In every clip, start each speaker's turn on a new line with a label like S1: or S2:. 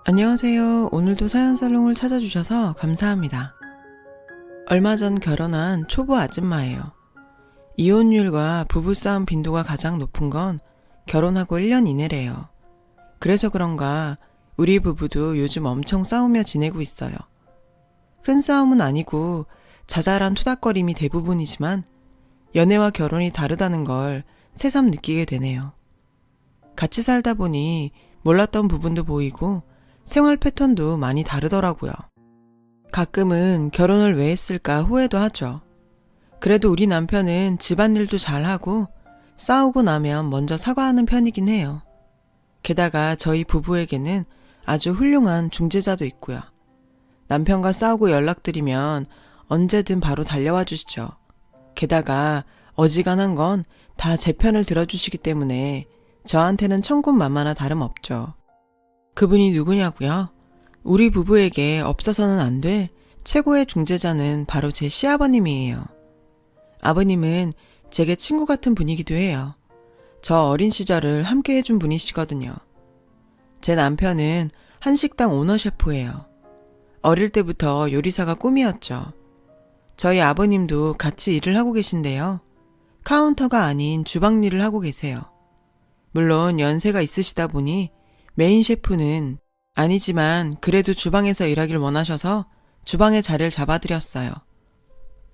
S1: 안녕하세요. 오늘도 사연살롱을 찾아주셔서 감사합니다. 얼마 전 결혼한 초보 아줌마예요. 이혼율과 부부싸움 빈도가 가장 높은 건 결혼하고 1년 이내래요. 그래서 그런가 우리 부부도 요즘 엄청 싸우며 지내고 있어요. 큰 싸움은 아니고 자잘한 투닥거림이 대부분이지만 연애와 결혼이 다르다는 걸 새삼 느끼게 되네요. 같이 살다 보니 몰랐던 부분도 보이고 생활 패턴도 많이 다르더라고요. 가끔은 결혼을 왜 했을까 후회도 하죠. 그래도 우리 남편은 집안일도 잘하고 싸우고 나면 먼저 사과하는 편이긴 해요. 게다가 저희 부부에게는 아주 훌륭한 중재자도 있고요. 남편과 싸우고 연락드리면 언제든 바로 달려와 주시죠. 게다가 어지간한 건 다 제 편을 들어주시기 때문에 저한테는 천군만마나 다름없죠. 그분이 누구냐고요? 우리 부부에게 없어서는 안 될 최고의 중재자는 바로 제 시아버님이에요. 아버님은 제게 친구 같은 분이기도 해요. 저 어린 시절을 함께 해준 분이시거든요. 제 남편은 한식당 오너 셰프예요. 어릴 때부터 요리사가 꿈이었죠. 저희 아버님도 같이 일을 하고 계신데요. 카운터가 아닌 주방 일을 하고 계세요. 물론 연세가 있으시다 보니 메인 셰프는 아니지만 그래도 주방에서 일하길 원하셔서 주방의 자리를 잡아드렸어요.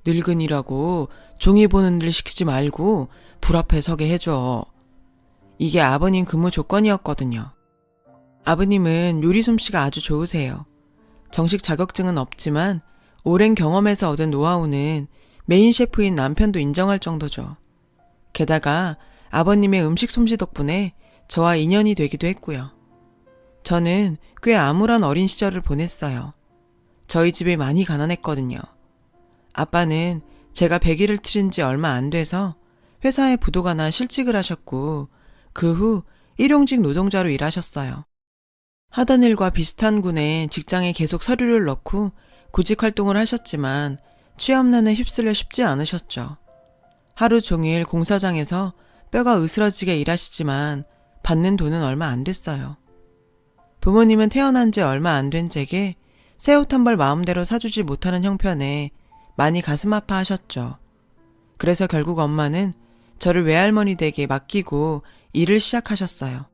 S1: 늙은이라고 종이 보는 일 시키지 말고 불 앞에 서게 해줘. 이게 아버님 근무 조건이었거든요. 아버님은 요리 솜씨가 아주 좋으세요. 정식 자격증은 없지만 오랜 경험에서 얻은 노하우는 메인 셰프인 남편도 인정할 정도죠. 게다가 아버님의 음식 솜씨 덕분에 저와 인연이 되기도 했고요. 저는 꽤 암울한 어린 시절을 보냈어요. 저희 집이 많이 가난했거든요. 아빠는 제가 100일을 치른 지 얼마 안 돼서 회사에 부도가 나 실직을 하셨고 그 후 일용직 노동자로 일하셨어요. 하던 일과 비슷한 군에 직장에 계속 서류를 넣고 구직 활동을 하셨지만 취업난에 휩쓸려 쉽지 않으셨죠. 하루 종일 공사장에서 뼈가 으스러지게 일하시지만 받는 돈은 얼마 안 됐어요. 부모님은 태어난 지 얼마 안 된 제게 새 옷 한 벌 마음대로 사주지 못하는 형편에 많이 가슴 아파하셨죠. 그래서 결국 엄마는 저를 외할머니 댁에 맡기고 일을 시작하셨어요.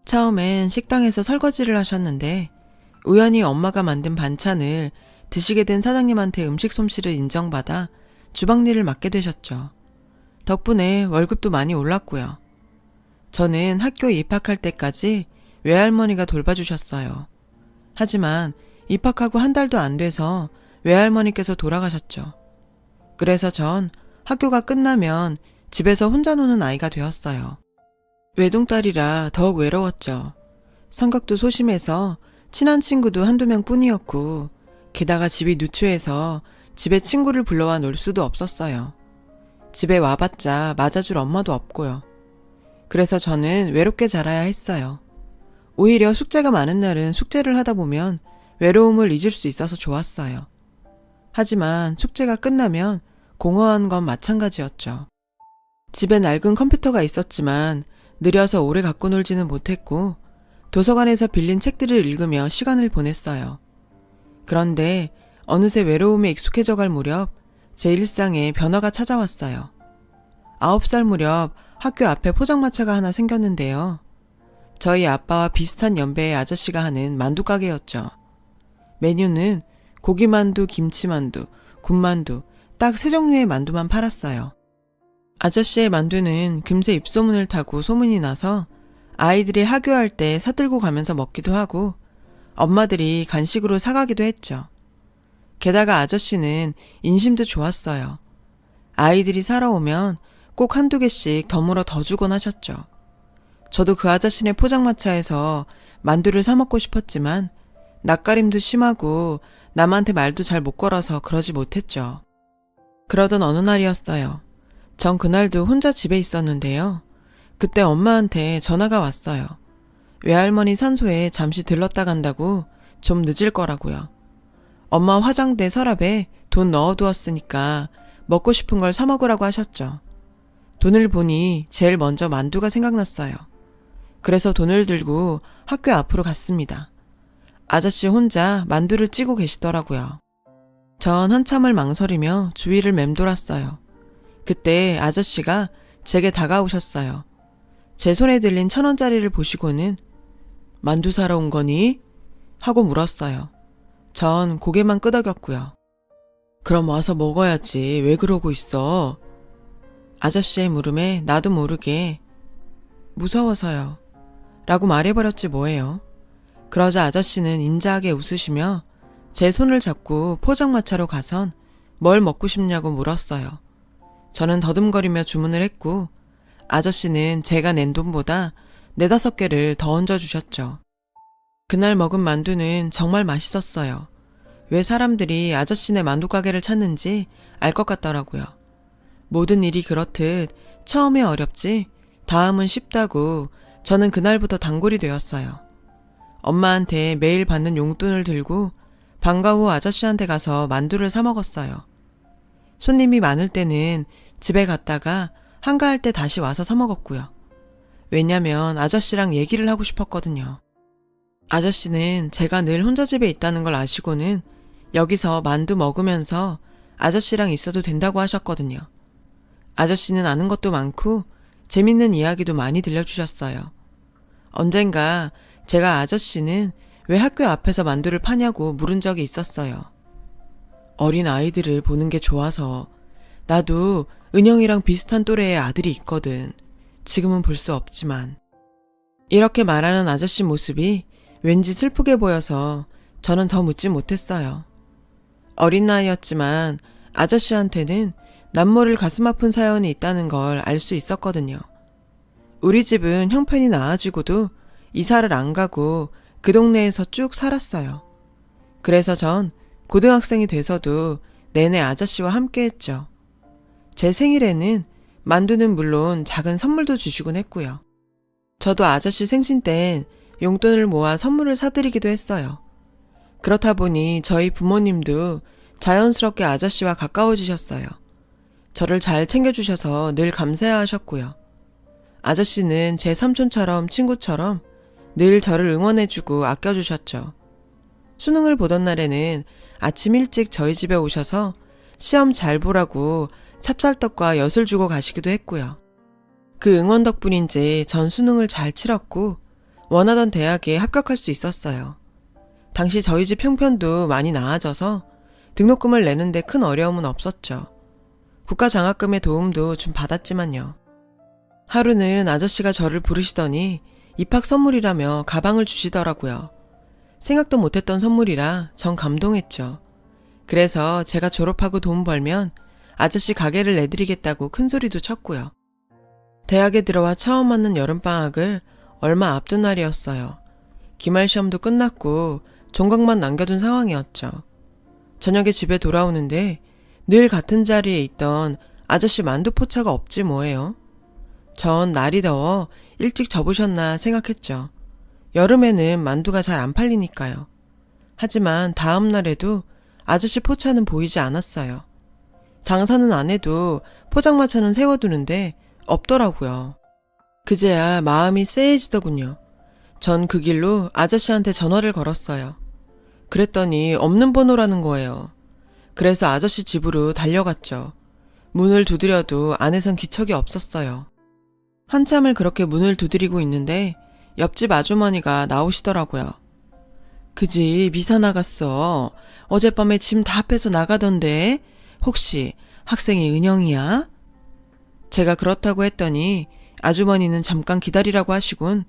S1: 처음엔 식당에서 설거지를 하셨는데 우연히 엄마가 만든 반찬을 드시게 된 사장님한테 음식 솜씨를 인정받아 주방일을 맡게 되셨죠. 덕분에 월급도 많이 올랐고요. 저는 학교에 입학할 때까지 외할머니가 돌봐주셨어요. 하지만 입학하고 한 달도 안 돼서 외할머니께서 돌아가셨죠. 그래서 전 학교가 끝나면 집에서 혼자 노는 아이가 되었어요. 외동딸이라 더욱 외로웠죠. 성격도 소심해서 친한 친구도 한두 명 뿐이었고 게다가 집이 누추해서 집에 친구를 불러와 놀 수도 없었어요. 집에 와봤자 맞아줄 엄마도 없고요. 그래서 저는 외롭게 자라야 했어요. 오히려 숙제가 많은 날은 숙제를 하다 보면 외로움을 잊을 수 있어서 좋았어요. 하지만 숙제가 끝나면 공허한 건 마찬가지였죠. 집에 낡은 컴퓨터가 있었지만 느려서 오래 갖고 놀지는 못했고 도서관에서 빌린 책들을 읽으며 시간을 보냈어요. 그런데 어느새 외로움에 익숙해져 갈 무렵 제 일상에 변화가 찾아왔어요. 9살 무렵 학교 앞에 포장마차가 하나 생겼는데요. 저희 아빠와 비슷한 연배의 아저씨가 하는 만두 가게였죠. 메뉴는 고기만두, 김치만두, 군만두 딱 3종류의 만두만 팔았어요. 아저씨의 만두는 금세 입소문을 타고 소문이 나서 아이들이 하교할 때 사들고 가면서 먹기도 하고 엄마들이 간식으로 사가기도 했죠. 게다가 아저씨는 인심도 좋았어요. 아이들이 사러 오면 꼭 한두 개씩 덤으로 더 주곤 하셨죠. 저도 그 아저씨네 포장마차에서 만두를 사 먹고 싶었지만 낯가림도 심하고 남한테 말도 잘 못 걸어서 그러지 못했죠. 그러던 어느 날이었어요. 전 그날도 혼자 집에 있었는데요. 그때 엄마한테 전화가 왔어요. 외할머니 산소에 잠시 들렀다 간다고 좀 늦을 거라고요. 엄마 화장대 서랍에 돈 넣어두었으니까 먹고 싶은 걸 사 먹으라고 하셨죠. 돈을 보니 제일 먼저 만두가 생각났어요. 그래서 돈을 들고 학교 앞으로 갔습니다. 아저씨 혼자 만두를 찌고 계시더라고요. 전 한참을 망설이며 주위를 맴돌았어요. 그때 아저씨가 제게 다가오셨어요. 제 손에 들린 1,000원짜리를 보시고는 만두 사러 온 거니? 하고 물었어요. 전 고개만 끄덕였고요. 그럼 와서 먹어야지. 왜 그러고 있어? 아저씨의 물음에 나도 모르게 무서워서요. 라고 말해버렸지 뭐예요. 그러자 아저씨는 인자하게 웃으시며 제 손을 잡고 포장마차로 가선 뭘 먹고 싶냐고 물었어요. 저는 더듬거리며 주문을 했고 아저씨는 제가 낸 돈보다 4-5개를 더 얹어주셨죠. 그날 먹은 만두는 정말 맛있었어요. 왜 사람들이 아저씨네 만두 가게를 찾는지 알 것 같더라고요. 모든 일이 그렇듯 처음에 어렵지 다음은 쉽다고 저는 그날부터 단골이 되었어요. 엄마한테 매일 받는 용돈을 들고 방과 후 아저씨한테 가서 만두를 사 먹었어요. 손님이 많을 때는 집에 갔다가 한가할 때 다시 와서 사 먹었고요. 왜냐면 아저씨랑 얘기를 하고 싶었거든요. 아저씨는 제가 늘 혼자 집에 있다는 걸 아시고는 여기서 만두 먹으면서 아저씨랑 있어도 된다고 하셨거든요. 아저씨는 아는 것도 많고 재밌는 이야기도 많이 들려주셨어요. 언젠가 제가 아저씨는 왜 학교 앞에서 만두를 파냐고 물은 적이 있었어요. 어린 아이들을 보는 게 좋아서. 나도 은영이랑 비슷한 또래의 아들이 있거든. 지금은 볼 수 없지만. 이렇게 말하는 아저씨 모습이 왠지 슬프게 보여서 저는 더 묻지 못했어요. 어린 나이였지만 아저씨한테는 남모를 가슴 아픈 사연이 있다는 걸 알 수 있었거든요. 우리 집은 형편이 나아지고도 이사를 안 가고 그 동네에서 쭉 살았어요. 그래서 전 고등학생이 돼서도 내내 아저씨와 함께 했죠. 제 생일에는 만두는 물론 작은 선물도 주시곤 했고요. 저도 아저씨 생신 땐 용돈을 모아 선물을 사드리기도 했어요. 그렇다 보니 저희 부모님도 자연스럽게 아저씨와 가까워지셨어요. 저를 잘 챙겨주셔서 늘 감사해하셨고요. 아저씨는 제 삼촌처럼 친구처럼 늘 저를 응원해주고 아껴주셨죠. 수능을 보던 날에는 아침 일찍 저희 집에 오셔서 시험 잘 보라고 찹쌀떡과 엿을 주고 가시기도 했고요. 그 응원 덕분인지 전 수능을 잘 치렀고 원하던 대학에 합격할 수 있었어요. 당시 저희 집 형편도 많이 나아져서 등록금을 내는데 큰 어려움은 없었죠. 국가장학금의 도움도 좀 받았지만요. 하루는 아저씨가 저를 부르시더니 입학 선물이라며 가방을 주시더라고요. 생각도 못했던 선물이라 전 감동했죠. 그래서 제가 졸업하고 돈 벌면 아저씨 가게를 내드리겠다고 큰소리도 쳤고요. 대학에 들어와 처음 맞는 여름방학을 얼마 앞둔 날이었어요. 기말 시험도 끝났고 종각만 남겨둔 상황이었죠. 저녁에 집에 돌아오는데 늘 같은 자리에 있던 아저씨 만두 포차가 없지 뭐예요. 전 날이 더워 일찍 접으셨나 생각했죠. 여름에는 만두가 잘 안 팔리니까요. 하지만 다음 날에도 아저씨 포차는 보이지 않았어요. 장사는 안 해도 포장마차는 세워두는데 없더라고요. 그제야 마음이 쎄해지더군요. 전 그 길로 아저씨한테 전화를 걸었어요. 그랬더니 없는 번호라는 거예요. 그래서 아저씨 집으로 달려갔죠. 문을 두드려도 안에선 기척이 없었어요. 한참을 그렇게 문을 두드리고 있는데 옆집 아주머니가 나오시더라고요. 그 집 이사 나갔어. 어젯밤에 짐 다 빼서 나가던데 혹시 학생이 은영이야? 제가 그렇다고 했더니 아주머니는 잠깐 기다리라고 하시곤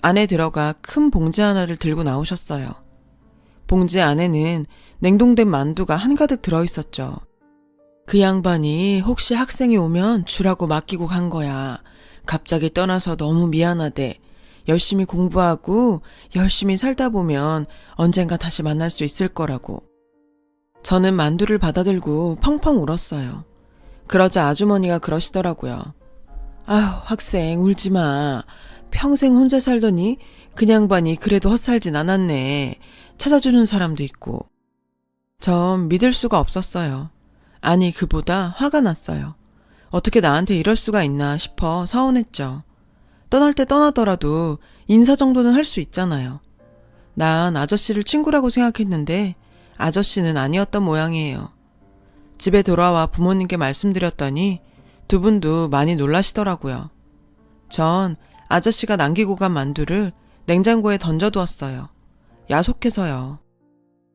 S1: 안에 들어가 큰 봉지 하나를 들고 나오셨어요. 봉지 안에는 냉동된 만두가 한가득 들어있었죠. 그 양반이 혹시 학생이 오면 주라고 맡기고 간 거야. 갑자기 떠나서 너무 미안하대. 열심히 공부하고 열심히 살다 보면 언젠가 다시 만날 수 있을 거라고. 저는 만두를 받아들고 펑펑 울었어요. 그러자 아주머니가 그러시더라고요. 아휴, 학생 울지 마. 평생 혼자 살더니 그 양반이 그래도 헛살진 않았네. 찾아주는 사람도 있고. 전 믿을 수가 없었어요. 아니, 그보다 화가 났어요. 어떻게 나한테 이럴 수가 있나 싶어 서운했죠. 떠날 때 떠나더라도 인사 정도는 할 수 있잖아요. 난 아저씨를 친구라고 생각했는데 아저씨는 아니었던 모양이에요. 집에 돌아와 부모님께 말씀드렸더니 두 분도 많이 놀라시더라고요. 전 아저씨가 남기고 간 만두를 냉장고에 던져두었어요. 야속해서요.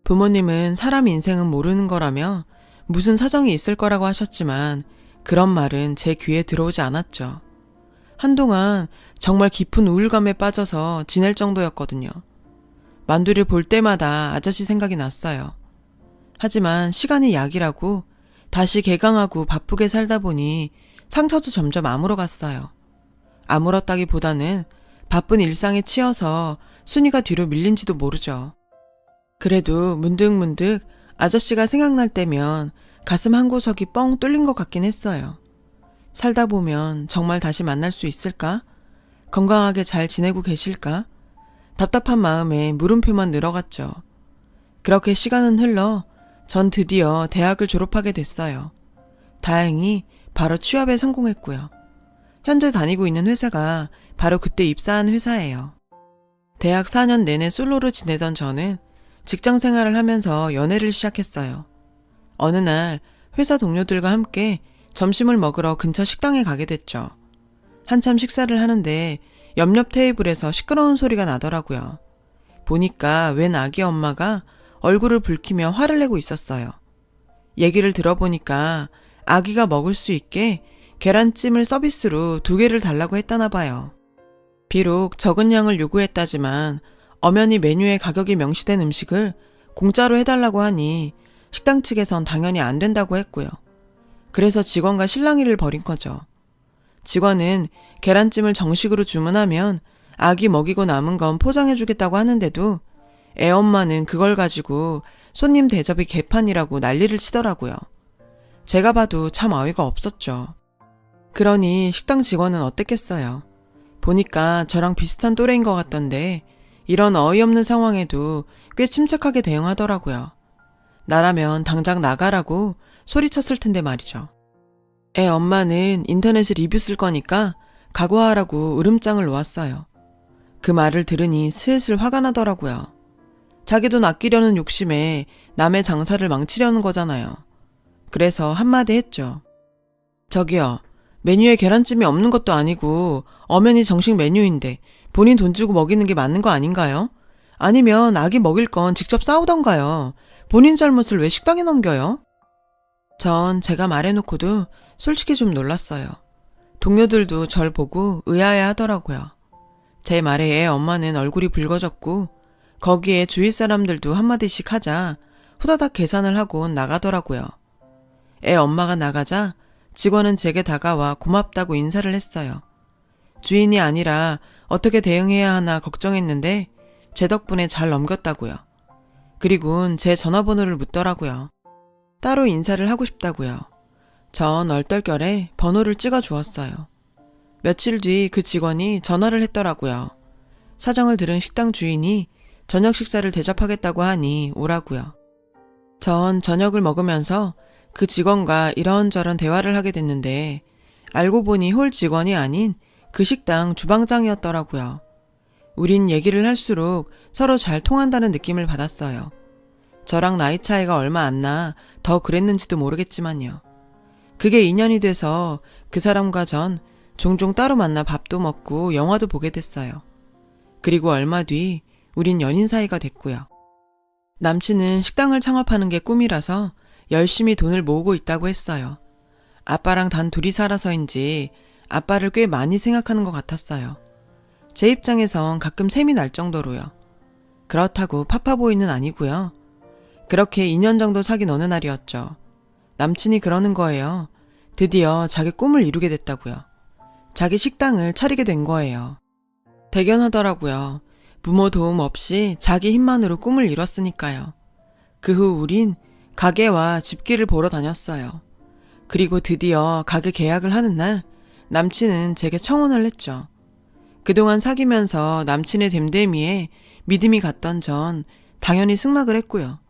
S1: 부모님은 사람 인생은 모르는 거라며 무슨 사정이 있을 거라고 하셨지만 그런 말은 제 귀에 들어오지 않았죠. 한동안 정말 깊은 우울감에 빠져서 지낼 정도였거든요. 만두를 볼 때마다 아저씨 생각이 났어요. 하지만 시간이 약이라고 다시 개강하고 바쁘게 살다 보니 상처도 점점 아물어갔어요. 아물었다기보다는 바쁜 일상에 치여서 순위가 뒤로 밀린지도 모르죠. 그래도 문득문득 아저씨가 생각날 때면 가슴 한 구석이 뻥 뚫린 것 같긴 했어요. 살다 보면 정말 다시 만날 수 있을까? 건강하게 잘 지내고 계실까? 답답한 마음에 물음표만 늘어갔죠. 그렇게 시간은 흘러 전 드디어 대학을 졸업하게 됐어요. 다행히 바로 취업에 성공했고요. 현재 다니고 있는 회사가 바로 그때 입사한 회사예요. 대학 4년 내내 솔로로 지내던 저는 직장 생활을 하면서 연애를 시작했어요. 어느 날 회사 동료들과 함께 점심을 먹으러 근처 식당에 가게 됐죠. 한참 식사를 하는데 옆옆 테이블에서 시끄러운 소리가 나더라고요. 보니까 웬 아기 엄마가 얼굴을 붉히며 화를 내고 있었어요. 얘기를 들어보니까 아기가 먹을 수 있게 계란찜을 서비스로 2개를 달라고 했다나 봐요. 비록 적은 양을 요구했다지만 엄연히 메뉴에 가격이 명시된 음식을 공짜로 해달라고 하니 식당 측에선 당연히 안 된다고 했고요. 그래서 직원과 실랑이를 벌인 거죠. 직원은 계란찜을 정식으로 주문하면 아기 먹이고 남은 건 포장해주겠다고 하는데도 애엄마는 그걸 가지고 손님 대접이 개판이라고 난리를 치더라고요. 제가 봐도 참 어이가 없었죠. 그러니 식당 직원은 어땠겠어요. 보니까 저랑 비슷한 또래인 것 같던데 이런 어이없는 상황에도 꽤 침착하게 대응하더라고요. 나라면 당장 나가라고 소리쳤을 텐데 말이죠. 애 엄마는 인터넷에 리뷰 쓸 거니까 각오하라고 으름장을 놓았어요. 그 말을 들으니 슬슬 화가 나더라고요. 자기 돈 아끼려는 욕심에 남의 장사를 망치려는 거잖아요. 그래서 한마디 했죠. 저기요, 메뉴에 계란찜이 없는 것도 아니고 엄연히 정식 메뉴인데 본인 돈 주고 먹이는 게 맞는 거 아닌가요? 아니면 아기 먹일 건 직접 싸우던가요. 본인 잘못을 왜 식당에 넘겨요? 전 제가 말해놓고도 솔직히 좀 놀랐어요. 동료들도 절 보고 의아해 하더라고요. 제 말에 애 엄마는 얼굴이 붉어졌고 거기에 주위 사람들도 한마디씩 하자 후다닥 계산을 하고 나가더라고요. 애 엄마가 나가자 직원은 제게 다가와 고맙다고 인사를 했어요. 주인이 아니라 어떻게 대응해야 하나 걱정했는데 제 덕분에 잘 넘겼다고요. 그리고는 제 전화번호를 묻더라고요. 따로 인사를 하고 싶다고요. 전 얼떨결에 번호를 찍어 주었어요. 며칠 뒤 그 직원이 전화를 했더라고요. 사정을 들은 식당 주인이 저녁 식사를 대접하겠다고 하니 오라고요. 전 저녁을 먹으면서 그 직원과 이런저런 대화를 하게 됐는데 알고 보니 홀 직원이 아닌 그 식당 주방장이었더라고요. 우린 얘기를 할수록 서로 잘 통한다는 느낌을 받았어요. 저랑 나이 차이가 얼마 안 나 더 그랬는지도 모르겠지만요. 그게 인연이 돼서 그 사람과 전 종종 따로 만나 밥도 먹고 영화도 보게 됐어요. 그리고 얼마 뒤 우린 연인 사이가 됐고요. 남친은 식당을 창업하는 게 꿈이라서 열심히 돈을 모으고 있다고 했어요. 아빠랑 단 둘이 살아서인지 아빠를 꽤 많이 생각하는 것 같았어요. 제 입장에선 가끔 샘이 날 정도로요. 그렇다고 파파보이는 아니고요. 그렇게 2년 정도 사귄 어느 날이었죠. 남친이 그러는 거예요. 드디어 자기 꿈을 이루게 됐다고요. 자기 식당을 차리게 된 거예요. 대견하더라고요. 부모 도움 없이 자기 힘만으로 꿈을 이뤘으니까요. 그 후 우린 가게와 집기를 보러 다녔어요. 그리고 드디어 가게 계약을 하는 날 남친은 제게 청혼을 했죠. 그동안 사귀면서 남친의 됨됨이에 믿음이 갔던 전 당연히 승낙을 했고요.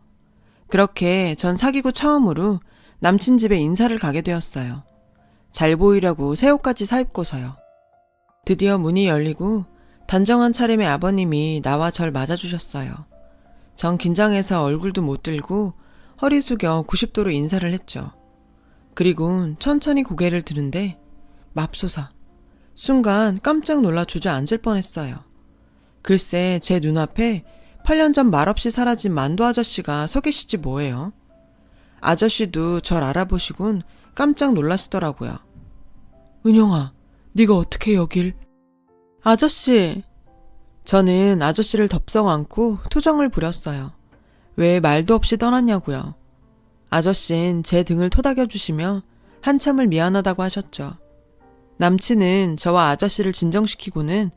S1: 그렇게 전 사귀고 처음으로 남친 집에 인사를 가게 되었어요. 잘 보이려고 새 옷까지 사입고서요. 드디어 문이 열리고 단정한 차림의 아버님이 나와 절 맞아주셨어요. 전 긴장해서 얼굴도 못 들고 허리 숙여 90도로 인사를 했죠. 그리고 천천히 고개를 드는데 맙소사. 순간 깜짝 놀라 주저앉을 뻔했어요. 글쎄 제 눈앞에 8년 전 말없이 사라진 만두 아저씨가 서 계시지 뭐예요. 아저씨도 절 알아보시곤 깜짝 놀라시더라고요. 은영아, 네가 어떻게 여길? 아저씨! 저는 아저씨를 덥석 안고 투정을 부렸어요. 왜 말도 없이 떠났냐고요. 아저씨는 제 등을 토닥여주시며 한참을 미안하다고 하셨죠. 남친은 저와 아저씨를 진정시키고는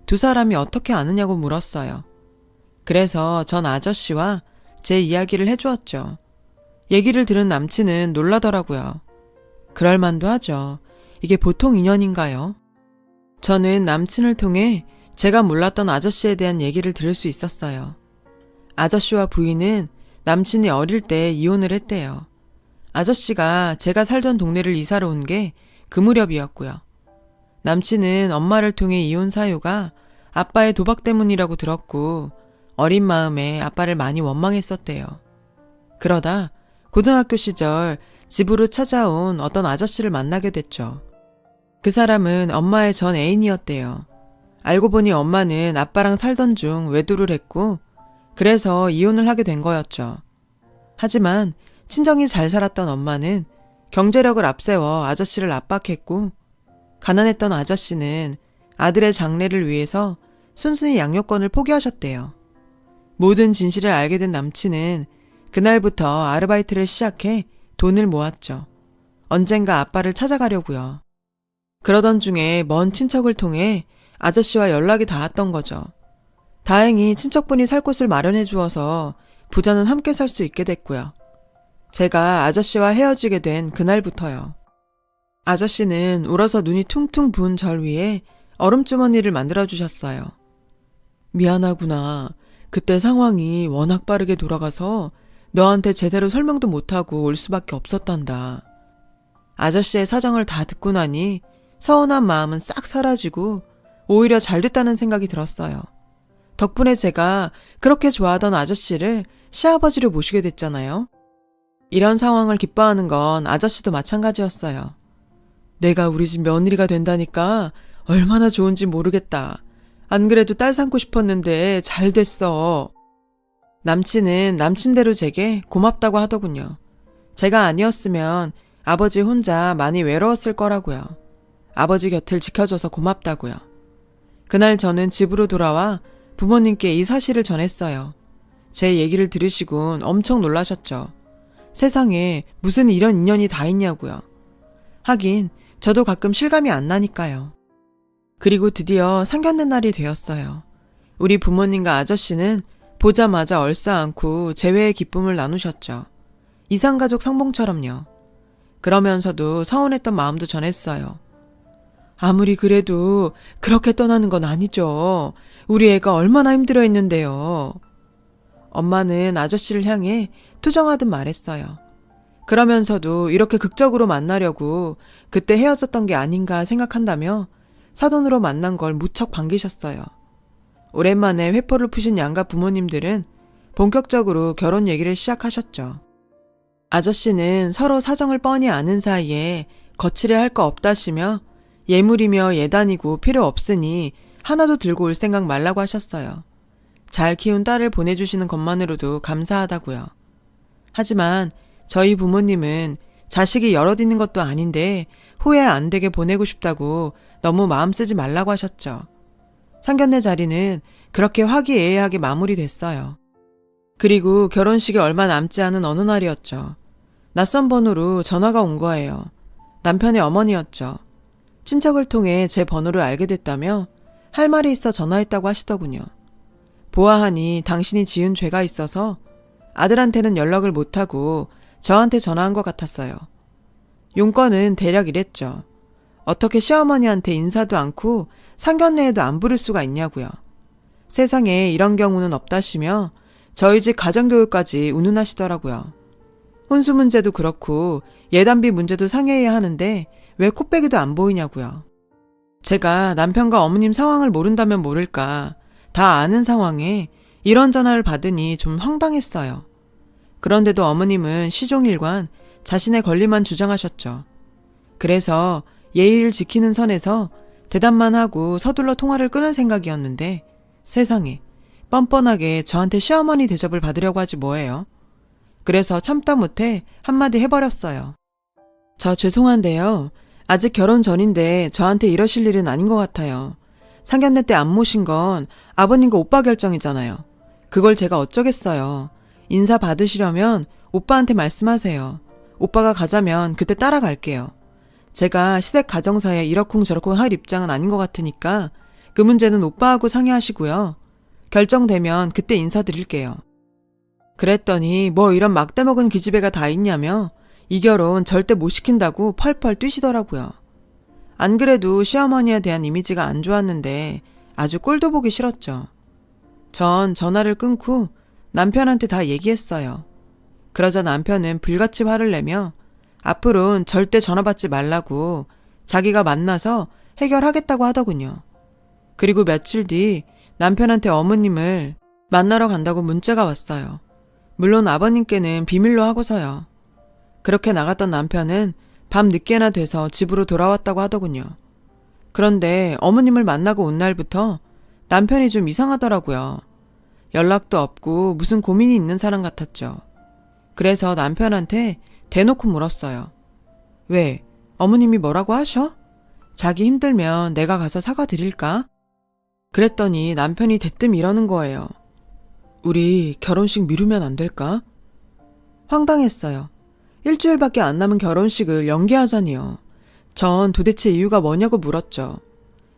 S1: 두 사람이 어떻게 아느냐고 물었어요. 그래서 전 아저씨와 제 이야기를 해주었죠. 얘기를 들은 남친은 놀라더라고요. 그럴만도 하죠. 이게 보통 인연인가요? 저는 남친을 통해 제가 몰랐던 아저씨에 대한 얘기를 들을 수 있었어요. 아저씨와 부인은 남친이 어릴 때 이혼을 했대요. 아저씨가 제가 살던 동네를 이사를 온 게 그 무렵이었고요. 남친은 엄마를 통해 이혼 사유가 아빠의 도박 때문이라고 들었고 어린 마음에 아빠를 많이 원망했었대요. 그러다 고등학교 시절 집으로 찾아온 어떤 아저씨를 만나게 됐죠. 그 사람은 엄마의 전 애인이었대요. 알고 보니 엄마는 아빠랑 살던 중 외도를 했고 그래서 이혼을 하게 된 거였죠. 하지만 친정이 잘 살았던 엄마는 경제력을 앞세워 아저씨를 압박했고 가난했던 아저씨는 아들의 장래를 위해서 순순히 양육권을 포기하셨대요. 모든 진실을 알게 된 남친은 그날부터 아르바이트를 시작해 돈을 모았죠. 언젠가 아빠를 찾아가려고요. 그러던 중에 먼 친척을 통해 아저씨와 연락이 닿았던 거죠. 다행히 친척분이 살 곳을 마련해 주어서 부자는 함께 살 수 있게 됐고요. 제가 아저씨와 헤어지게 된 그날부터요. 아저씨는 울어서 눈이 퉁퉁 부은 절 위에 얼음주머니를 만들어주셨어요. 미안하구나. 그때 상황이 워낙 빠르게 돌아가서 너한테 제대로 설명도 못하고 올 수밖에 없었단다. 아저씨의 사정을 다 듣고 나니 서운한 마음은 싹 사라지고 오히려 잘 됐다는 생각이 들었어요. 덕분에 제가 그렇게 좋아하던 아저씨를 시아버지로 모시게 됐잖아요. 이런 상황을 기뻐하는 건 아저씨도 마찬가지였어요. 내가 우리 집 며느리가 된다니까 얼마나 좋은지 모르겠다. 안 그래도 딸 삼고 싶었는데 잘 됐어. 남친은 남친대로 제게 고맙다고 하더군요. 제가 아니었으면 아버지 혼자 많이 외로웠을 거라고요. 아버지 곁을 지켜줘서 고맙다고요. 그날 저는 집으로 돌아와 부모님께 이 사실을 전했어요. 제 얘기를 들으시곤 엄청 놀라셨죠. 세상에 무슨 이런 인연이 다 있냐고요. 하긴 저도 가끔 실감이 안 나니까요. 그리고 드디어 상견례 날이 되었어요. 우리 부모님과 아저씨는 보자마자 얼싸안고 재회의 기쁨을 나누셨죠. 이상가족 상봉처럼요. 그러면서도 서운했던 마음도 전했어요. 아무리 그래도 그렇게 떠나는 건 아니죠. 우리 애가 얼마나 힘들어했는데요. 엄마는 아저씨를 향해 투정하듯 말했어요. 그러면서도 이렇게 극적으로 만나려고 그때 헤어졌던 게 아닌가 생각한다며 사돈으로 만난 걸 무척 반기셨어요. 오랜만에 회포를 푸신 양가 부모님들은 본격적으로 결혼 얘기를 시작하셨죠. 아저씨는 서로 사정을 뻔히 아는 사이에 거칠게 할 거 없다시며 예물이며 예단이고 필요 없으니 하나도 들고 올 생각 말라고 하셨어요. 잘 키운 딸을 보내주시는 것만으로도 감사하다고요. 하지만 저희 부모님은 자식이 여럿 있는 것도 아닌데 후회 안 되게 보내고 싶다고 너무 마음 쓰지 말라고 하셨죠. 상견례 자리는 그렇게 화기애애하게 마무리됐어요. 그리고 결혼식이 얼마 남지 않은 어느 날이었죠. 낯선 번호로 전화가 온 거예요. 남편의 어머니였죠. 친척을 통해 제 번호를 알게 됐다며 할 말이 있어 전화했다고 하시더군요. 보아하니 당신이 지은 죄가 있어서 아들한테는 연락을 못하고 저한테 전화한 것 같았어요. 용건은 대략 이랬죠. 어떻게 시어머니한테 인사도 않고 상견례에도 안 부를 수가 있냐고요. 세상에 이런 경우는 없다시며 저희 집 가정교육까지 운운하시더라고요. 혼수 문제도 그렇고 예단비 문제도 상의해야 하는데 왜 코빼기도 안 보이냐고요. 제가 남편과 어머님 상황을 모른다면 모를까 다 아는 상황에 이런 전화를 받으니 좀 황당했어요. 그런데도 어머님은 시종일관 자신의 권리만 주장하셨죠. 그래서 예의를 지키는 선에서 대답만 하고 서둘러 통화를 끊을 생각이었는데 세상에 뻔뻔하게 저한테 시어머니 대접을 받으려고 하지 뭐예요. 그래서 참다 못해 한마디 해버렸어요. 저 죄송한데요. 아직 결혼 전인데 저한테 이러실 일은 아닌 것 같아요. 상견례 때 안 모신 건 아버님과 오빠 결정이잖아요. 그걸 제가 어쩌겠어요. 인사 받으시려면 오빠한테 말씀하세요. 오빠가 가자면 그때 따라갈게요. 제가 시댁 가정사에 이러쿵저러쿵 할 입장은 아닌 것 같으니까 그 문제는 오빠하고 상의하시고요. 결정되면 그때 인사드릴게요. 그랬더니 뭐 이런 막대먹은 기집애가 다 있냐며 이 결혼 절대 못 시킨다고 펄펄 뛰시더라고요. 안 그래도 시어머니에 대한 이미지가 안 좋았는데 아주 꼴도 보기 싫었죠. 전 전화를 끊고 남편한테 다 얘기했어요. 그러자 남편은 불같이 화를 내며 앞으로는 절대 전화 받지 말라고 자기가 만나서 해결하겠다고 하더군요. 그리고 며칠 뒤 남편한테 어머님을 만나러 간다고 문자가 왔어요. 물론 아버님께는 비밀로 하고서요. 그렇게 나갔던 남편은 밤 늦게나 돼서 집으로 돌아왔다고 하더군요. 그런데 어머님을 만나고 온 날부터 남편이 좀 이상하더라고요. 연락도 없고 무슨 고민이 있는 사람 같았죠. 그래서 남편한테 대놓고 물었어요. 왜? 어머님이 뭐라고 하셔? 자기 힘들면 내가 가서 사과드릴까? 그랬더니 남편이 대뜸 이러는 거예요. 우리 결혼식 미루면 안 될까? 황당했어요. 일주일밖에 안 남은 결혼식을 연기하자니요. 전 도대체 이유가 뭐냐고 물었죠.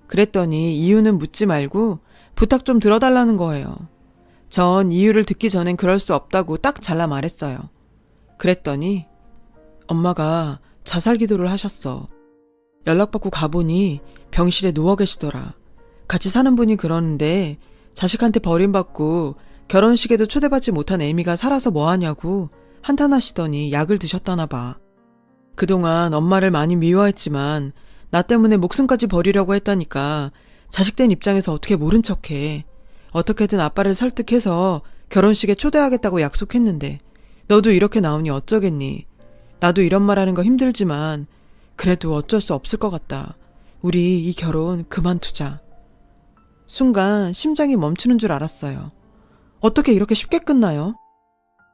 S1: 그랬더니 이유는 묻지 말고 부탁 좀 들어달라는 거예요. 전 이유를 듣기 전엔 그럴 수 없다고 딱 잘라 말했어요. 그랬더니 엄마가 자살 기도를 하셨어. 연락받고 가보니 병실에 누워 계시더라. 같이 사는 분이 그러는데 자식한테 버림받고 결혼식에도 초대받지 못한 애미가 살아서 뭐하냐고 한탄하시더니 약을 드셨다나 봐. 그동안 엄마를 많이 미워했지만 나 때문에 목숨까지 버리려고 했다니까 자식된 입장에서 어떻게 모른 척해. 어떻게든 아빠를 설득해서 결혼식에 초대하겠다고 약속했는데 너도 이렇게 나오니 어쩌겠니. 나도 이런 말하는 거 힘들지만 그래도 어쩔 수 없을 것 같다. 우리 이 결혼 그만두자. 순간 심장이 멈추는 줄 알았어요. 어떻게 이렇게 쉽게 끝나요?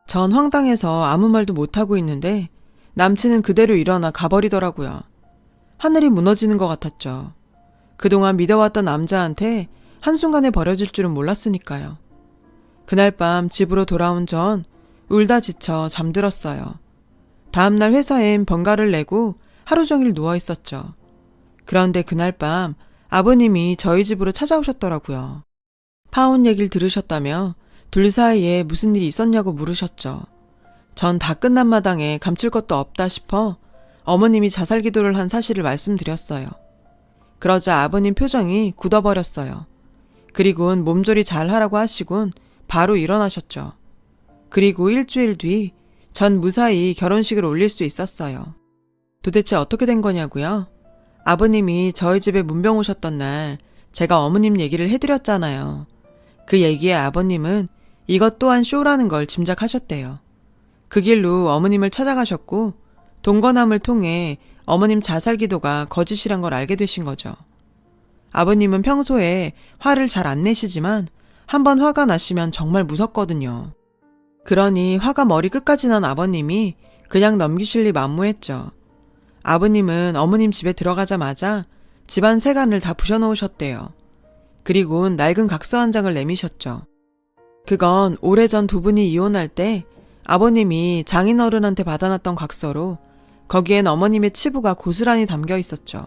S1: 전 황당해서 아무 말도 못하고 있는데 남친은 그대로 일어나 가버리더라고요. 하늘이 무너지는 것 같았죠. 그동안 믿어왔던 남자한테 한순간에 버려질 줄은 몰랐으니까요. 그날 밤 집으로 돌아온 전 울다 지쳐 잠들었어요. 다음날 회사엔 병가를 내고 하루 종일 누워있었죠. 그런데 그날 밤 아버님이 저희 집으로 찾아오셨더라고요. 파혼 얘기를 들으셨다며 둘 사이에 무슨 일이 있었냐고 물으셨죠. 전 다 끝난 마당에 감출 것도 없다 싶어 어머님이 자살 기도를 한 사실을 말씀드렸어요. 그러자 아버님 표정이 굳어버렸어요. 그리고는 몸조리 잘 하라고 하시곤 바로 일어나셨죠. 그리고 일주일 뒤 전 무사히 결혼식을 올릴 수 있었어요. 도대체 어떻게 된 거냐고요? 아버님이 저희 집에 문병 오셨던 날 제가 어머님 얘기를 해드렸잖아요. 그 얘기에 아버님은 이것 또한 쇼라는 걸 짐작하셨대요. 그 길로 어머님을 찾아가셨고 동거남을 통해 어머님 자살 기도가 거짓이란 걸 알게 되신 거죠. 아버님은 평소에 화를 잘 안 내시지만 한번 화가 나시면 정말 무섭거든요. 그러니 화가 머리 끝까지 난 아버님이 그냥 넘기실 리 만무했죠. 아버님은 어머님 집에 들어가자마자 집안 세간을 다 부셔놓으셨대요. 그리고는 낡은 각서 한 장을 내미셨죠. 그건 오래전 두 분이 이혼할 때 아버님이 장인어른한테 받아놨던 각서로 거기엔 어머님의 치부가 고스란히 담겨 있었죠.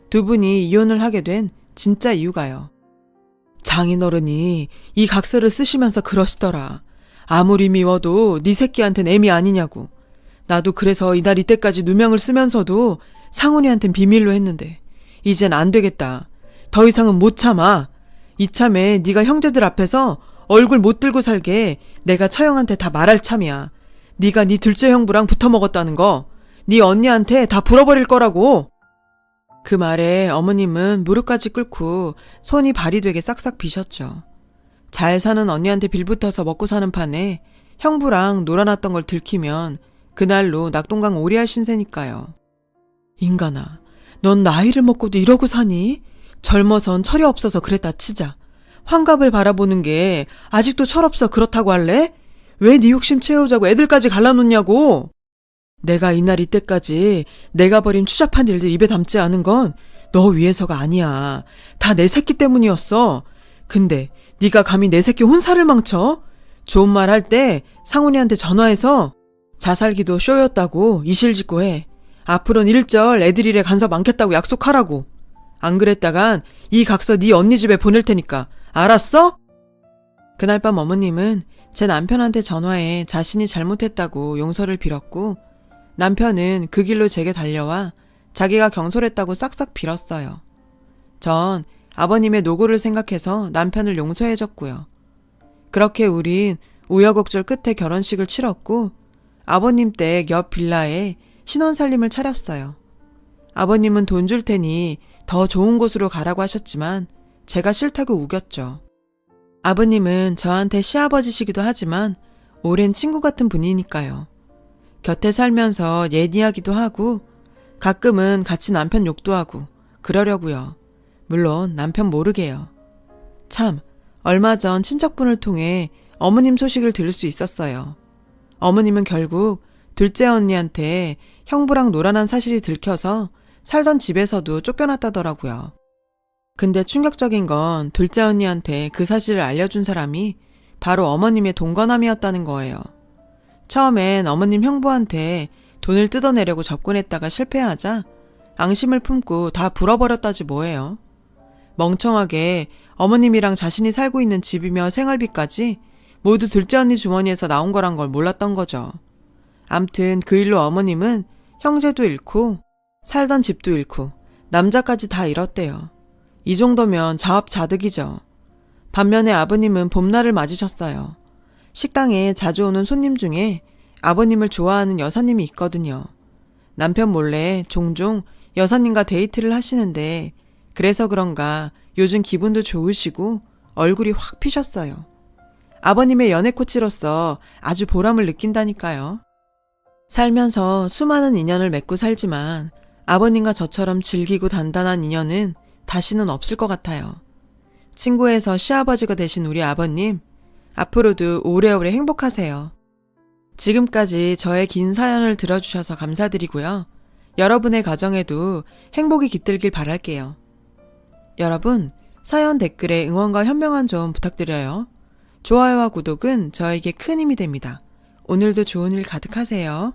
S1: 두 분이 이혼을 하게 된 진짜 이유가요. 장인어른이 이 각서를 쓰시면서 그러시더라. 아무리 미워도 네 새끼한텐 애미 아니냐고. 나도 그래서 이날 이때까지 누명을 쓰면서도 상훈이한텐 비밀로 했는데 이젠 안 되겠다. 더 이상은 못 참아. 이참에 네가 형제들 앞에서 얼굴 못 들고 살게 내가 처형한테 다 말할 참이야. 네가 네 둘째 형부랑 붙어먹었다는 거 네 언니한테 다 불어버릴 거라고. 그 말에 어머님은 무릎까지 꿇고 손이 발이 되게 싹싹 비셨죠. 잘 사는 언니한테 빌붙어서 먹고 사는 판에 형부랑 놀아놨던 걸 들키면 그날로 낙동강 오리알 신세니까요. 인간아, 넌 나이를 먹고도 이러고 사니? 젊어선 철이 없어서 그랬다 치자. 환갑을 바라보는 게 아직도 철없어 그렇다고 할래? 왜 네 욕심 채우자고 애들까지 갈라놓냐고. 내가 이날 이때까지 내가 벌인 추잡한 일들 입에 담지 않은 건 너 위해서가 아니야. 다 내 새끼 때문이었어. 근데 네가 감히 내 새끼 혼사를 망쳐? 좋은 말 할 때 상훈이한테 전화해서 자살기도 쇼였다고 이실직고 해. 앞으로는 일절 애들 일에 간섭 많겠다고 약속하라고. 안 그랬다간 이 각서 네 언니 집에 보낼 테니까 알았어? 그날 밤 어머님은 제 남편한테 전화해 자신이 잘못했다고 용서를 빌었고, 남편은 그 길로 제게 달려와 자기가 경솔했다고 싹싹 빌었어요. 전 아버님의 노고를 생각해서 남편을 용서해줬고요. 그렇게 우린 우여곡절 끝에 결혼식을 치렀고, 아버님 댁 옆 빌라에 신혼살림을 차렸어요. 아버님은 돈 줄 테니 더 좋은 곳으로 가라고 하셨지만 제가 싫다고 우겼죠. 아버님은 저한테 시아버지시기도 하지만 오랜 친구 같은 분이니까요. 곁에 살면서 옛 이야기도 하고 가끔은 같이 남편 욕도 하고 그러려고요. 물론 남편 모르게요. 참, 얼마 전 친척분을 통해 어머님 소식을 들을 수 있었어요. 어머님은 결국 둘째 언니한테 형부랑 놀아난 사실이 들켜서 살던 집에서도 쫓겨났다더라고요. 근데 충격적인 건 둘째 언니한테 그 사실을 알려준 사람이 바로 어머님의 동거남이었다는 거예요. 처음엔 어머님 형부한테 돈을 뜯어내려고 접근했다가 실패하자 앙심을 품고 다 불어버렸다지 뭐예요. 멍청하게 어머님이랑 자신이 살고 있는 집이며 생활비까지 모두 둘째 언니 주머니에서 나온 거란 걸 몰랐던 거죠. 암튼 그 일로 어머님은 형제도 잃고 살던 집도 잃고 남자까지 다 잃었대요. 이 정도면 자업자득이죠. 반면에 아버님은 봄날을 맞으셨어요. 식당에 자주 오는 손님 중에 아버님을 좋아하는 여사님이 있거든요. 남편 몰래 종종 여사님과 데이트를 하시는데 그래서 그런가 요즘 기분도 좋으시고 얼굴이 확 피셨어요. 아버님의 연애 코치로서 아주 보람을 느낀다니까요. 살면서 수많은 인연을 맺고 살지만 아버님과 저처럼 질기고 단단한 인연은 다시는 없을 것 같아요. 친구에서 시아버지가 되신 우리 아버님, 앞으로도 오래오래 행복하세요. 지금까지 저의 긴 사연을 들어주셔서 감사드리고요. 여러분의 가정에도 행복이 깃들길 바랄게요. 여러분, 사연 댓글에 응원과 현명한 조언 부탁드려요. 좋아요와 구독은 저에게 큰 힘이 됩니다. 오늘도 좋은 일 가득하세요.